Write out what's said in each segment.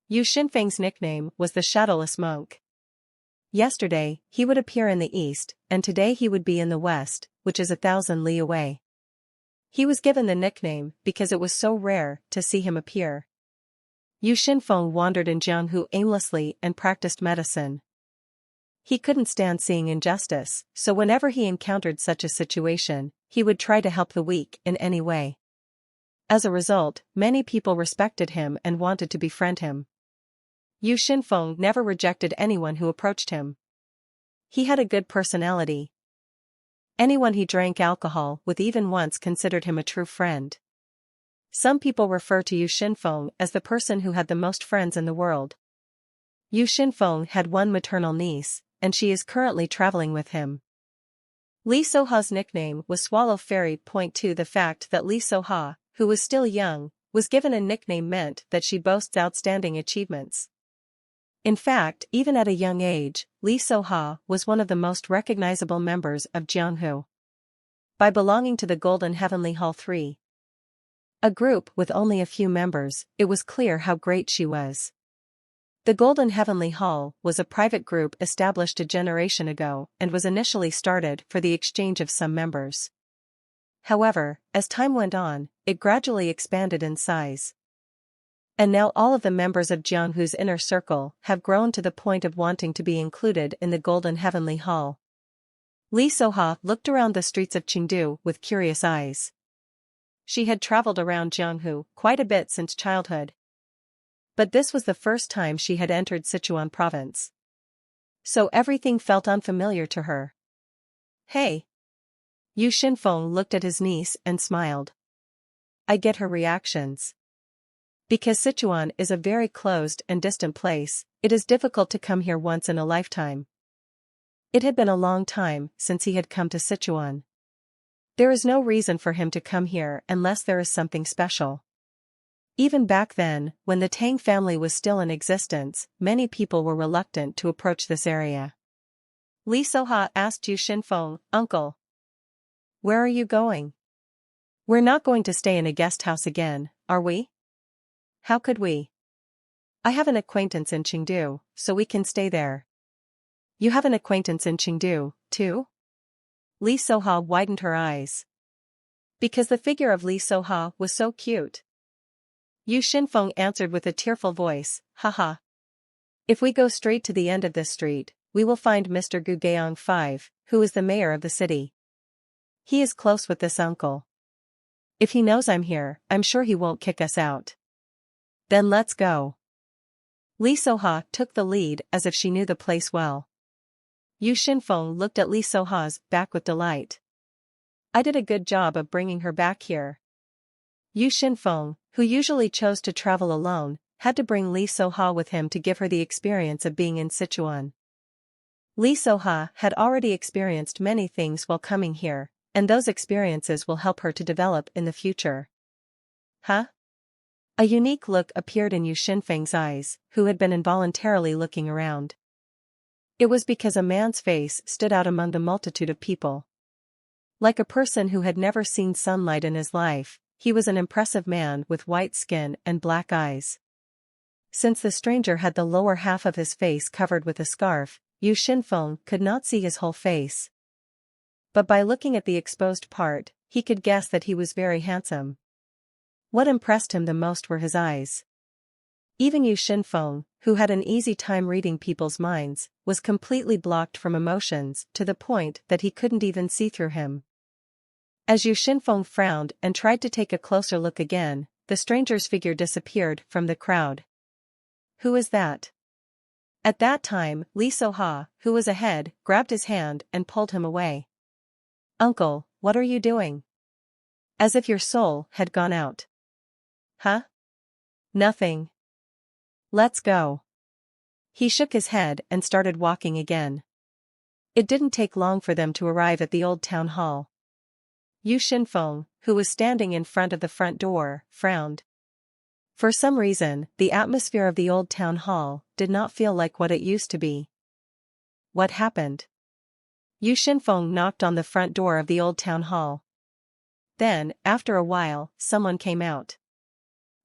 Yu Xinfeng's nickname was the Shadowless Monk. Yesterday, he would appear in the east, and today he would be in the west, which is 1,000 li away. He was given the nickname because it was so rare to see him appear. Yu Xinfeng wandered in Jianghu aimlessly and practiced medicine. He couldn't stand seeing injustice, so whenever he encountered such a situation, he would try to help the weak in any way. As a result, many people respected him and wanted to befriend him. Yu Xinfeng never rejected anyone who approached him. He had a good personality. Anyone he drank alcohol with even once considered him a true friend. Some people refer to Yu Xinfeng as the person who had the most friends in the world. Yu Xinfeng had one maternal niece, and she is currently traveling with him. Li Soha's nickname was Swallow Fairy. To the fact that Li Soha, who was still young, was given a nickname meant that she boasts outstanding achievements. In fact, even at a young age, Li Soha was one of the most recognizable members of Jianghu. By belonging to the Golden Heavenly Hall 3, a group with only a few members, it was clear how great she was. The Golden Heavenly Hall was a private group established a generation ago and was initially started for the exchange of some members. However, as time went on, it gradually expanded in size. And now all of the members of Jianghu's inner circle have grown to the point of wanting to be included in the Golden Heavenly Hall. Li Soha looked around the streets of Chengdu with curious eyes. She had traveled around Jianghu quite a bit since childhood. But this was the first time she had entered Sichuan province. So everything felt unfamiliar to her. Hey! Yu Xinfeng looked at his niece and smiled. I get her reactions. Because Sichuan is a very closed and distant place, it is difficult to come here once in a lifetime. It had been a long time since he had come to Sichuan. There is no reason for him to come here unless there is something special. Even back then, when the Tang family was still in existence, many people were reluctant to approach this area. Li Soha asked Yu Xinfeng, "Uncle, where are you going? We're not going to stay in a guest house again, are we? How could we? I have an acquaintance in Chengdu, so we can stay there." You have an acquaintance in Chengdu, too? Li Soha widened her eyes. Because the figure of Li Soha was so cute. Yu Xinfeng answered with a tearful voice, "Haha. If we go straight to the end of this street, we will find Mr. Gu Gaong 5, who is the mayor of the city. He is close with this uncle. If he knows I'm here, I'm sure he won't kick us out. Then let's go." Li Soha took the lead as if she knew the place well. Yu Xinfeng looked at Li Soha's back with delight. I did a good job of bringing her back here. Yu Xinfeng, who usually chose to travel alone, had to bring Li Soha with him to give her the experience of being in Sichuan. Li Soha had already experienced many things while coming here, and those experiences will help her to develop in the future. Huh? A unique look appeared in Yu Xinfeng's eyes, who had been involuntarily looking around. It was because a man's face stood out among the multitude of people. Like a person who had never seen sunlight in his life, he was an impressive man with white skin and black eyes. Since the stranger had the lower half of his face covered with a scarf, Yu Xinfeng could not see his whole face. But by looking at the exposed part, he could guess that he was very handsome. What impressed him the most were his eyes. Even Yu Xinfeng, who had an easy time reading people's minds, was completely blocked from emotions to the point that he couldn't even see through him. As Yu Xinfeng frowned and tried to take a closer look again, the stranger's figure disappeared from the crowd. Who is that? At that time, Li Soha, who was ahead, grabbed his hand and pulled him away. Uncle, what are you doing? As if your soul had gone out. Huh? Nothing. Let's go. He shook his head and started walking again. It didn't take long for them to arrive at the old town hall. Yu Xinfeng, who was standing in front of the front door, frowned. For some reason, the atmosphere of the old town hall did not feel like what it used to be. What happened? Yu Xinfeng knocked on the front door of the old town hall. Then, after a while, someone came out.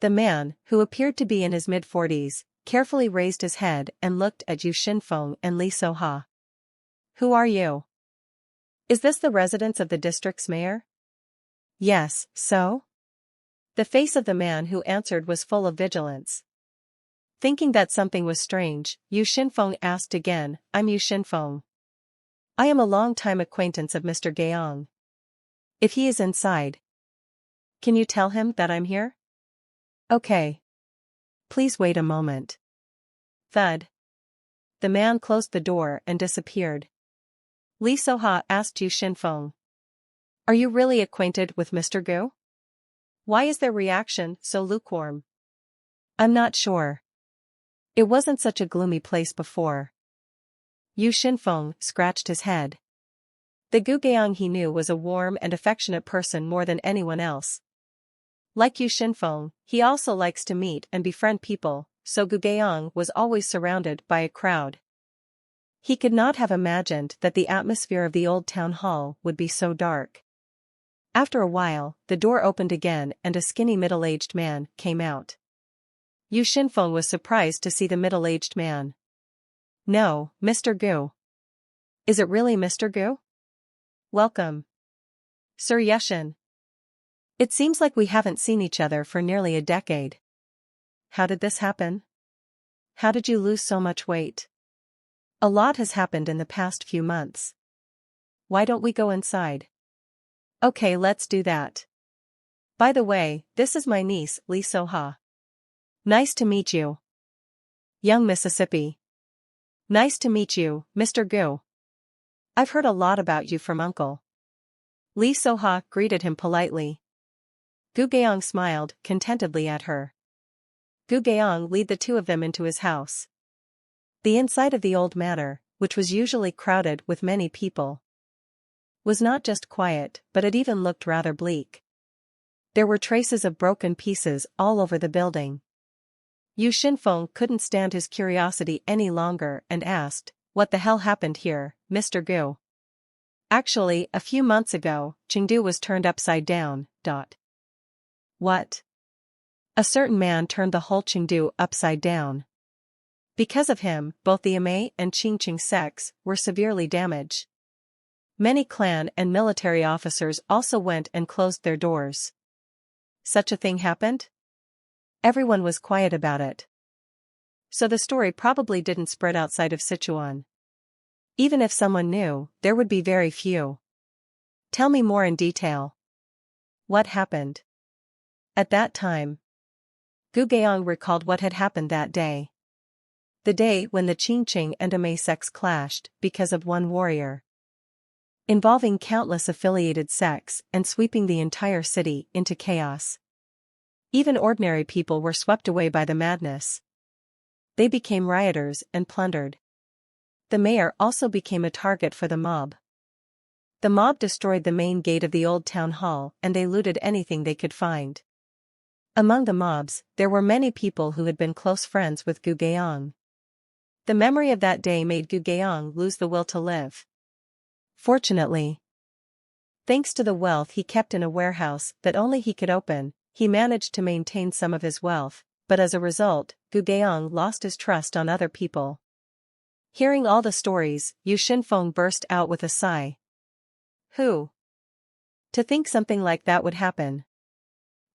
The man, who appeared to be in his mid-40s, carefully raised his head and looked at Yu Xinfeng and Li Soha. Who are you? Is this the residence of the district's mayor? Yes, so? The face of the man who answered was full of vigilance. Thinking that something was strange, Yu Xinfeng asked again, I'm Yu Xinfeng. I am a long-time acquaintance of Mr. Gaong. If he is inside, can you tell him that I'm here? Okay. Please wait a moment. Thud. The man closed the door and disappeared. Li Soha asked Yu Xinfeng. Are you really acquainted with Mr. Gu? Why is their reaction so lukewarm? I'm not sure. It wasn't such a gloomy place before. Yu Xinfeng scratched his head. The Gu Gaong he knew was a warm and affectionate person more than anyone else. Like Yu Xinfeng, he also likes to meet and befriend people, so Gu Gaong was always surrounded by a crowd. He could not have imagined that the atmosphere of the old town hall would be so dark. After a while, the door opened again and a skinny middle-aged man came out. Yu Xinfeng was surprised to see the middle-aged man. No, Mr. Gu. Is it really Mr. Gu? Welcome. Sir Yeshin. It seems like we haven't seen each other for nearly a decade. How did this happen? How did you lose so much weight? A lot has happened in the past few months. Why don't we go inside? Okay, let's do that. By the way, this is my niece, Li Soha. Nice to meet you. Young Mississippi. Nice to meet you, Mr. Gu. I've heard a lot about you from Uncle. Li Soha greeted him politely. Gu Gaong smiled contentedly at her. Gu Gaong led the two of them into his house. The inside of the old manor, which was usually crowded with many people, was not just quiet, but it even looked rather bleak. There were traces of broken pieces all over the building. Yu Xinfeng couldn't stand his curiosity any longer and asked, What the hell happened here, Mr. Gu? Actually, a few months ago, Chengdu was turned upside down. What? A certain man turned the whole Chengdu upside down. Because of him, both the Amei and Qingqing sects were severely damaged. Many clan and military officers also went and closed their doors. Such a thing happened? Everyone was quiet about it. So the story probably didn't spread outside of Sichuan. Even if someone knew, there would be very few. Tell me more in detail. What happened? At that time, Gu Gaong recalled what had happened that day. The day when the Qingqing and Amei sects clashed because of one warrior, involving countless affiliated sects and sweeping the entire city into chaos. Even ordinary people were swept away by the madness. They became rioters and plundered. The mayor also became a target for the mob. The mob destroyed the main gate of the old town hall and they looted anything they could find. Among the mobs, there were many people who had been close friends with Gu Gaong. The memory of that day made Gu Gaong lose the will to live. Fortunately, thanks to the wealth he kept in a warehouse that only he could open, he managed to maintain some of his wealth, but as a result, Gu Gaong lost his trust on other people. Hearing all the stories, Yu Xinfeng burst out with a sigh. Who? To think something like that would happen.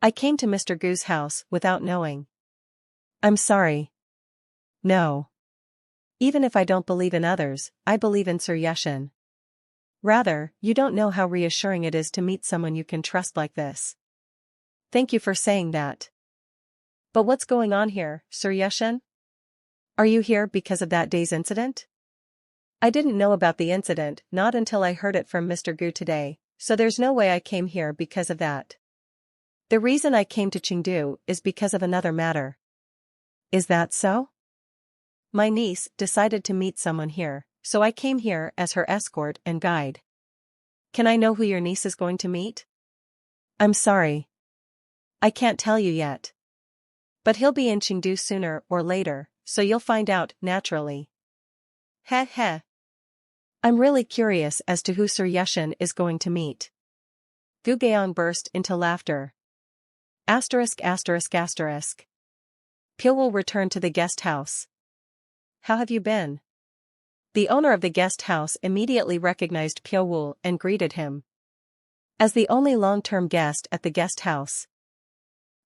I came to Mr. Gu's house without knowing. I'm sorry. No. Even if I don't believe in others, I believe in Sir Yeshin. Rather, you don't know how reassuring it is to meet someone you can trust like this. Thank you for saying that. But what's going on here, Sir Yeshin? Are you here because of that day's incident? I didn't know about the incident, not until I heard it from Mr. Gu today, so there's no way I came here because of that. The reason I came to Chengdu is because of another matter. Is that so? My niece decided to meet someone here, so I came here as her escort and guide. Can I know who your niece is going to meet? I'm sorry. I can't tell you yet. But he'll be in Chengdu sooner or later, so you'll find out naturally. Heh heh. I'm really curious as to who Sir Yeshin is going to meet. Gu Gaong burst into laughter. ******. Pyeongwoo returned to the guest house. How have you been? The owner of the guest house immediately recognized Pyeongwoo and greeted him as the only long-term guest at the guest house.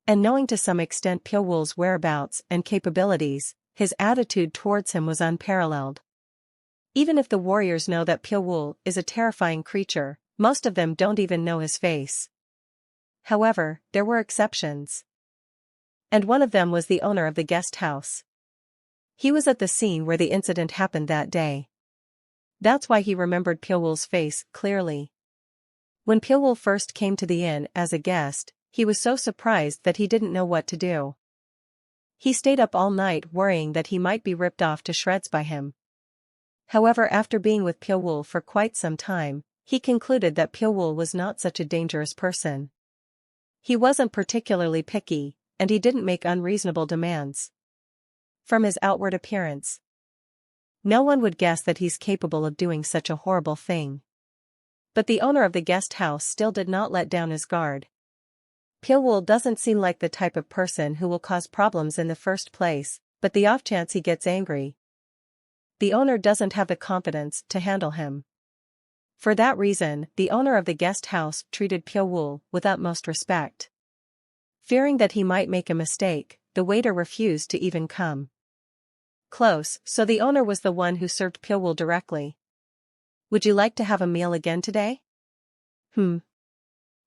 And knowing to some extent Pyeongwoo's whereabouts and capabilities, his attitude towards him was unparalleled. Even if the warriors know that Pyeongwoo is a terrifying creature, most of them don't even know his face. However, there were exceptions. And one of them was the owner of the guest house. He was at the scene where the incident happened that day. That's why he remembered Pyeongwoo's face clearly. When Pyeongwoo first came to the inn as a guest, he was so surprised that he didn't know what to do. He stayed up all night worrying that he might be ripped off to shreds by him. However, after being with Pyeongwoo for quite some time, he concluded that Pyeongwoo was not such a dangerous person. He wasn't particularly picky, and he didn't make unreasonable demands. From his outward appearance, no one would guess that he's capable of doing such a horrible thing. But the owner of the guest house still did not let down his guard. Pyeongwoo doesn't seem like the type of person who will cause problems in the first place, but the off chance he gets angry, the owner doesn't have the confidence to handle him. For that reason, the owner of the guest house treated Pyeongwoo with utmost respect. Fearing that he might make a mistake, the waiter refused to even come close, so the owner was the one who served Pyeongwoo directly. Would you like to have a meal again today?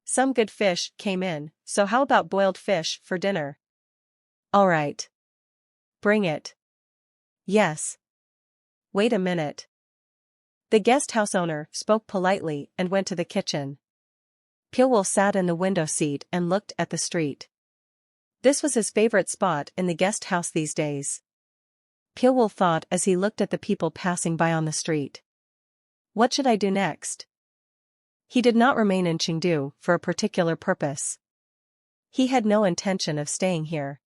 Some good fish came in, so how about boiled fish for dinner? All right. Bring it. Yes. Wait a minute. The guest house owner spoke politely and went to the kitchen. Pyeongwoo sat in the window seat and looked at the street. This was his favorite spot in the guest house these days. Pyeongwoo thought as he looked at the people passing by on the street. What should I do next? He did not remain in Chengdu for a particular purpose. He had no intention of staying here.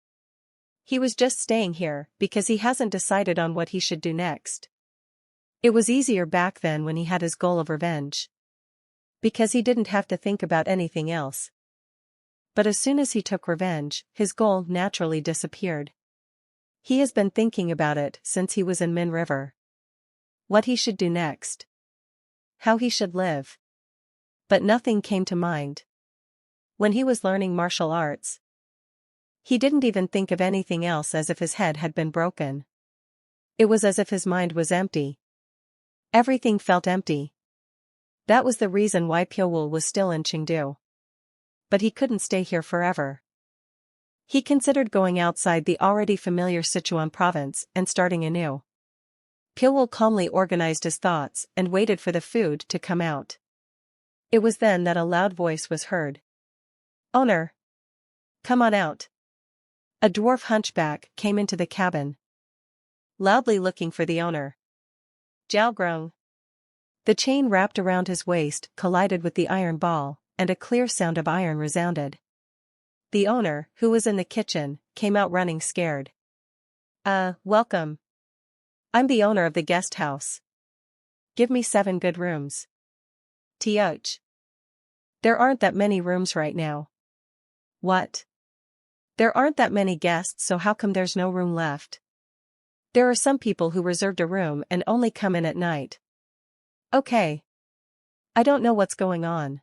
He was just staying here because he hasn't decided on what he should do next. It was easier back then when he had his goal of revenge, because he didn't have to think about anything else. But as soon as he took revenge, his goal naturally disappeared. He has been thinking about it since he was in Min River. What he should do next. How he should live. But nothing came to mind. When he was learning martial arts, he didn't even think of anything else, as if his head had been broken. It was as if his mind was empty. Everything felt empty. That was the reason why Pyeongwoo was still in Chengdu. But he couldn't stay here forever. He considered going outside the already familiar Sichuan province and starting anew. Pyeongwoo calmly organized his thoughts and waited for the food to come out. It was then that a loud voice was heard. Owner! Come on out. A dwarf hunchback came into the cabin, loudly looking for the owner. Jiao Grong. The chain wrapped around his waist collided with the iron ball, and a clear sound of iron resounded. The owner, who was in the kitchen, came out running scared. Welcome. I'm the owner of the guest house. Give me 7 good rooms. Tioch. There aren't that many rooms right now. What? There aren't that many guests, so how come there's no room left? There are some people who reserved a room and only come in at night. Okay. I don't know what's going on.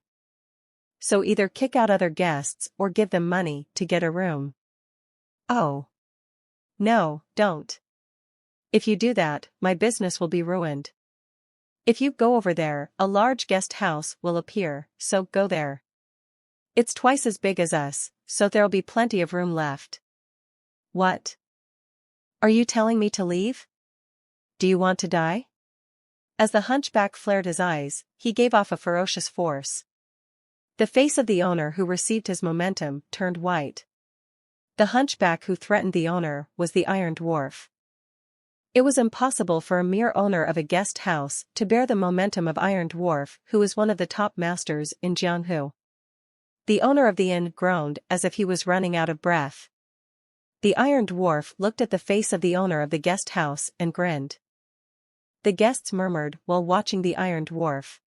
So either kick out other guests or give them money to get a room. Oh. No, don't. If you do that, my business will be ruined. If you go over there, a large guest house will appear, so go there. It's twice as big as us, so there'll be plenty of room left. What? Are you telling me to leave? Do you want to die? As the hunchback flared his eyes, he gave off a ferocious force. The face of the owner who received his momentum turned white. The hunchback who threatened the owner was the Iron Dwarf. It was impossible for a mere owner of a guest house to bear the momentum of Iron Dwarf, who was one of the top masters in Jianghu. The owner of the inn groaned as if he was running out of breath. The Iron Dwarf looked at the face of the owner of the guest house and grinned. The guests murmured while watching the Iron Dwarf.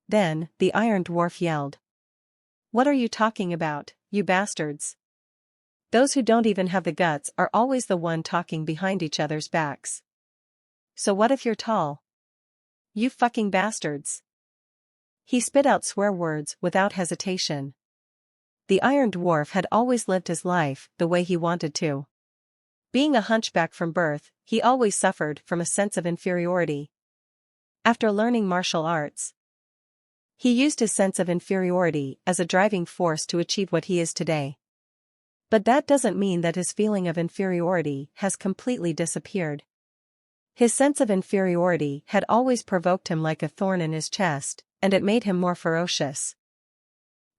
Then, the Iron Dwarf yelled. What are you talking about, you bastards? Those who don't even have the guts are always the one talking behind each other's backs. So what if you're tall? You fucking bastards. He spit out swear words without hesitation. The Iron Dwarf had always lived his life the way he wanted to. Being a hunchback from birth, he always suffered from a sense of inferiority. After learning martial arts, he used his sense of inferiority as a driving force to achieve what he is today. But that doesn't mean that his feeling of inferiority has completely disappeared. His sense of inferiority had always provoked him like a thorn in his chest, and it made him more ferocious.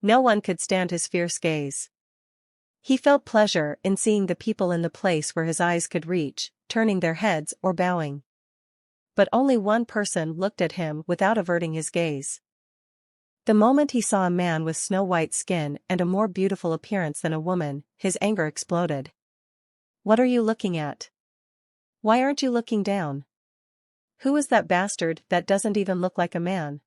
No one could stand his fierce gaze. He felt pleasure in seeing the people in the place where his eyes could reach, turning their heads or bowing. But only one person looked at him without averting his gaze. The moment he saw a man with snow-white skin and a more beautiful appearance than a woman, his anger exploded. What are you looking at? Why aren't you looking down? Who is that bastard that doesn't even look like a man?